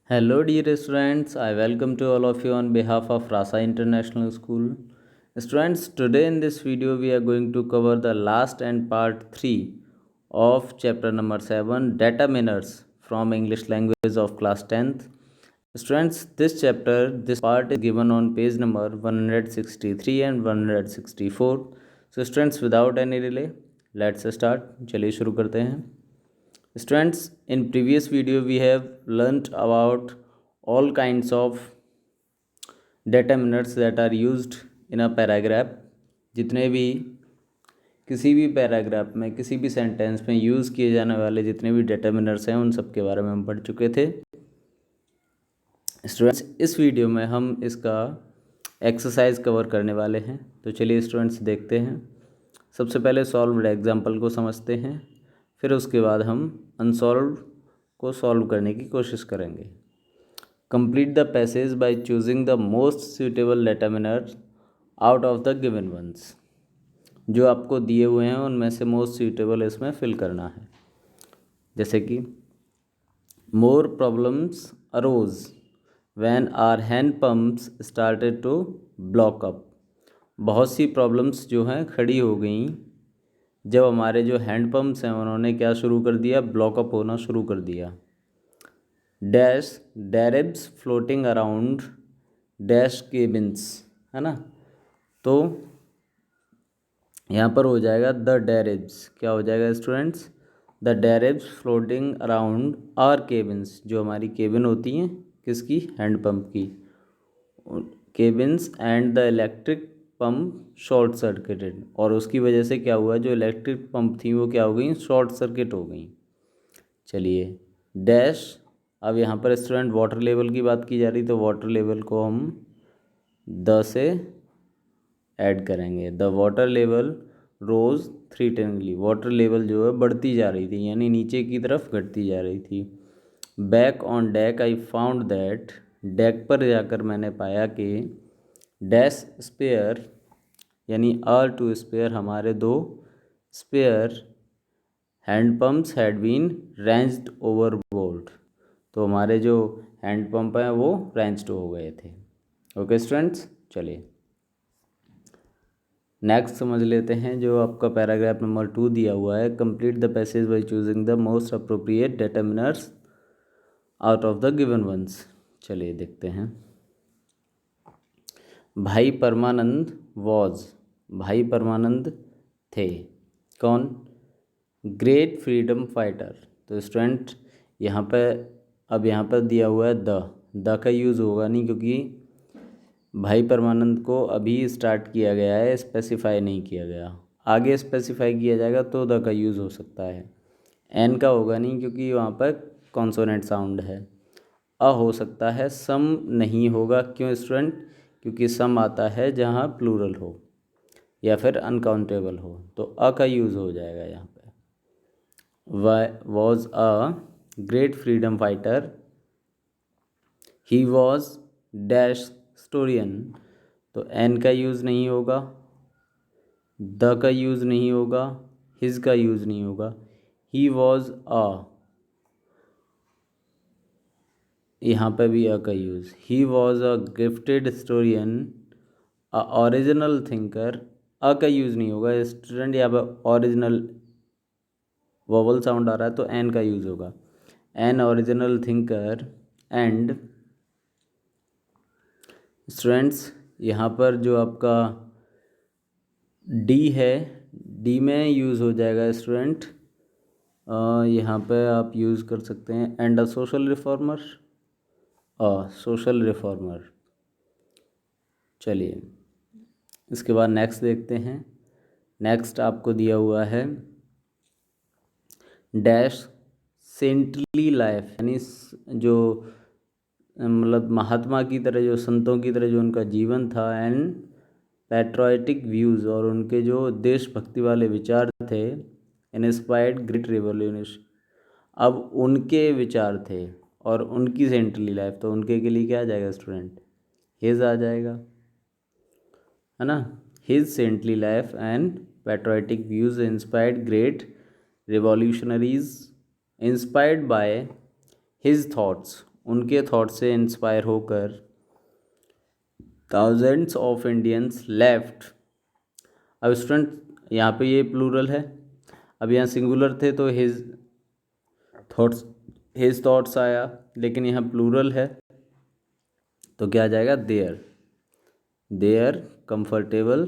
Hello, dear students. I welcome to all of you on behalf of Rasa International School. Students, today in this video, we are going to cover the last and part 3 of chapter number 7 Determiners from English language of class 10th. Students, this part is given on page number 163 and 164. So, students, without any delay, let's start. चलिए शुरू करते हैं. Students, in previous video we have learnt about all kinds of determinants that are used in a paragraph. जितने भी किसी भी paragraph में किसी भी सेंटेंस में यूज़ किए जाने वाले जितने भी डिटर्मिनर्स हैं उन सब के बारे में हम पढ़ चुके थे. स्टूडेंट्स, इस वीडियो में हम इसका एक्सरसाइज कवर करने वाले हैं. तो चलिए स्टूडेंट्स देखते हैं. सबसे पहले सॉल्व्ड एग्जाम्पल को समझते हैं, फिर उसके बाद हम अनसॉल्व को सॉल्व करने की कोशिश करेंगे. Complete the passage by choosing the most suitable determiner out of the given ones. जो आपको दिए हुए हैं उनमें से मोस्ट सूटेबल इसमें फिल करना है. जैसे कि more problems arose when our hand pumps started to block up. बहुत सी प्रॉब्लम्स जो हैं खड़ी हो गई जब हमारे जो हैंड पम्प्स हैं उन्होंने क्या शुरू कर दिया, ब्लॉकअप होना शुरू कर दिया. Dash debris floating around dash cabins, है ना. तो यहाँ पर हो जाएगा द डेरिब्स. क्या हो जाएगा students? The debris floating around are cabins. जो हमारी केबिन होती हैं किसकी? हैंड पंप की. Cabins and the electric pump short circuited. और उसकी वजह से क्या हुआ, जो इलेक्ट्रिक पंप थी वो क्या हो गई, शॉर्ट सर्किट हो गई. चलिए डैश. अब यहाँ पर स्टूडेंट वाटर लेवल की बात की जा रही, तो वाटर लेवल को हम द से ऐड करेंगे. The water level rose threateningly. Water level जो है बढ़ती जा रही थी, यानी नीचे की तरफ घटती जा रही थी. Back on deck I found that. Deck पर जाकर मैंने पाया कि डैश स्पेयर यानी आर टू स्पेयर, हमारे दो spare hand pumps had been wrenched overboard. तो हमारे जो हैंड पंप हैं वो रेंज्ड हो गए थे. ओके स्टूडेंट्स, चलिए नेक्स्ट समझ लेते हैं. जो आपका पैराग्राफ नंबर 2 दिया हुआ है, complete the passage by choosing the most appropriate determiners out of the given ones. चलिए देखते हैं. भाई परमानंद वॉज. भाई परमानंद थे. कौन? Great freedom fighter. तो स्टूडेंट यहाँ पे अब यहाँ पर दिया हुआ है द का यूज़ होगा नहीं, क्योंकि भाई परमानंद को अभी स्टार्ट किया गया है, स्पेसिफाई नहीं किया गया. आगे स्पेसिफाई किया जाएगा तो द का यूज़ हो सकता है. एन का होगा नहीं क्योंकि वहाँ पर कॉन्सोनेंट साउंड है. अ हो सकता है. सम नहीं होगा. क्यों स्टूडेंट? क्योंकि सम आता है जहाँ प्लूरल हो या फिर अनकाउंटेबल हो, तो अ का यूज़ हो जाएगा यहाँ पे. Was a great freedom fighter. He was dash historian. तो एन का यूज़ नहीं होगा, द का यूज़ नहीं होगा, हिज का यूज़ नहीं होगा. ही वॉज अ, यहाँ पे भी अ का use. He was a gifted historian, a original thinker. A का यूज़ नहीं होगा स्टूडेंट. यहाँ पर ओरिजिनल वोवल साउंड आ रहा है तो एन का यूज़ होगा. An original thinker. And students यहाँ पर जो आपका डी है, डी में यूज़ हो जाएगा स्टूडेंट. यहाँ पे आप यूज़ कर सकते हैं and a social reformer. Social reformer. चलिए इसके बाद नेक्स्ट देखते हैं. नेक्स्ट आपको दिया हुआ है डैश सेंटली लाइफ, यानी जो मतलब महात्मा की तरह, जो संतों की तरह जो उनका जीवन था. एंड पैट्रियोटिक व्यूज़, और उनके जो देशभक्ति वाले विचार थे. Inspired great revolution. अब उनके विचार थे और उनकी सेंटली लाइफ, तो उनके के लिए क्या आ जाएगा स्टूडेंट? हिज आ जाएगा, है ना. His saintly life and patriotic views inspired great revolutionaries inspired by his thoughts. उनके थॉट से इंस्पायर होकर थाउजेंड्स ऑफ इंडियंस लेफ्ट। अब स्टूडेंट यहाँ पे ये प्लूरल है, अब यहाँ सिंगुलर थे तो हिज थॉट्स आया, लेकिन यहाँ प्लूरल है तो क्या आ जाएगा, देयर कंफर्टेबल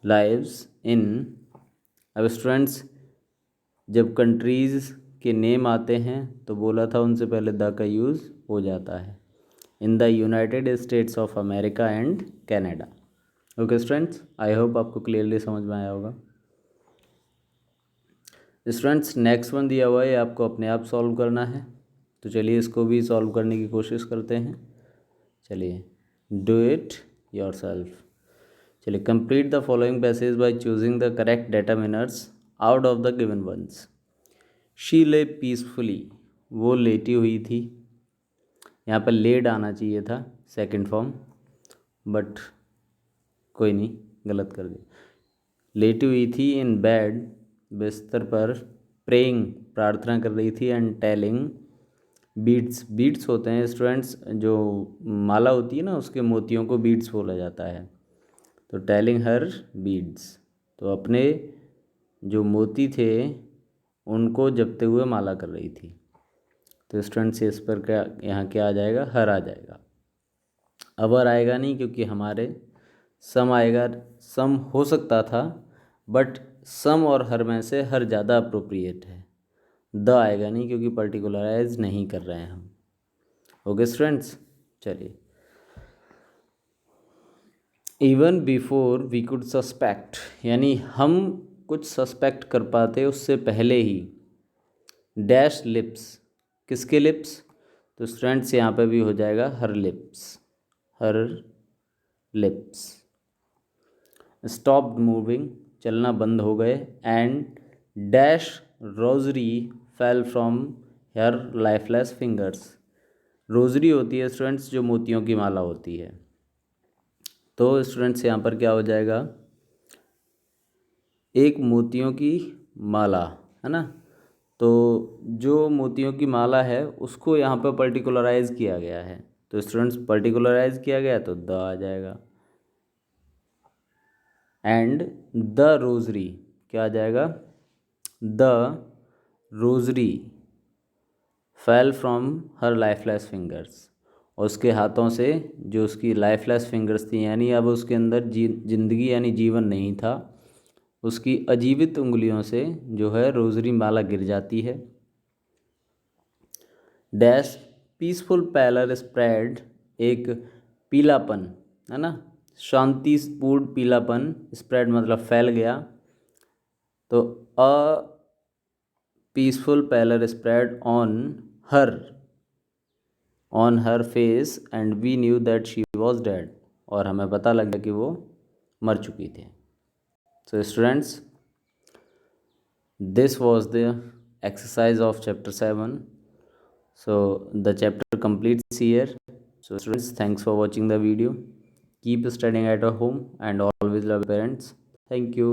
लाइव्स इन। अब स्टूडेंट्स जब कंट्रीज़ के नेम आते हैं तो बोला था उनसे पहले द का यूज़ हो जाता है, in the United states of America and Canada. Okay students, I hope आपको क्लियरली समझ में आया होगा। स्टूडेंट्स नेक्स्ट वन दिया हुआ है, आपको अपने आप सॉल्व करना है, तो चलिए इसको भी सॉल्व करने की कोशिश करते हैं। चलिए, डू इट योर सेल्फ। चलिए, complete the following passage by choosing the correct determiners out of the given ones. She lay peacefully, वो लेटी हुई थी। यहाँ पर लेड आना चाहिए था सेकंड फॉर्म, बट कोई नहीं, गलत कर दिया। लेटी हुई थी इन बेड, बिस्तर पर, प्रेइंग, प्रार्थना कर रही थी, एंड टेलिंग बीड्स होते हैं स्टूडेंट्स, जो माला होती है ना उसके मोतियों को बीड्स बोला जाता है, तो टेलिंग हर बीड्स, तो अपने जो मोती थे उनको जपते हुए माला कर रही थी। तो स्टूडेंट्स इस पर क्या यहाँ क्या आ जाएगा, हर आ जाएगा। अवर आएगा नहीं क्योंकि हमारे सम आएगा, सम हो सकता था बट सम और हर में से हर ज़्यादा अप्रोप्रिएट है। द आएगा नहीं क्योंकि पर्टिकुलराइज नहीं कर रहे हैं हम। ओके स्टूडेंट्स, चलिए, even before we could suspect, यानी हम कुछ सस्पेक्ट कर पाते उससे पहले ही। डैश लिप्स, किसके लिप्स, तो स्टूडेंट्स यहाँ पे भी हो जाएगा हर लिप्स। स्टॉप्ड मूविंग, चलना बंद हो गए, and dash rosary fell from her lifeless fingers. Rosary होती है स्टूडेंट्स जो मोतियों की माला होती है, तो स्टूडेंट्स यहाँ पर क्या हो जाएगा, एक मोतियों की माला है ना, तो जो मोतियों की माला है उसको यहाँ पर पर्टिकुलराइज किया गया है, तो स्टूडेंट्स पर्टिकुलराइज किया गया तो द आ जाएगा। एंड द रोजरी क्या आ जाएगा, the rosary fell from her lifeless fingers, उसके हाथों से जो उसकी लाइफलेस फिंगर्स थी, यानी अब उसके अंदर जिंदगी यानी जीवन नहीं था, उसकी अजीवित उंगलियों से जो है रोजरी माला गिर जाती है। डैश पीसफुल पैलर स्प्रेड, एक पीलापन है ना, शांतिपूर्ण पीलापन, स्प्रेड मतलब फैल गया, तो a peaceful pallor spread on her face and we knew that she was dead, और हमें पता लगा कि वो मर चुकी थी। So students, this was the exercise of chapter 7. So the chapter completes here. So students, thanks for watching the video. Keep studying at home and always love your parents. Thank you.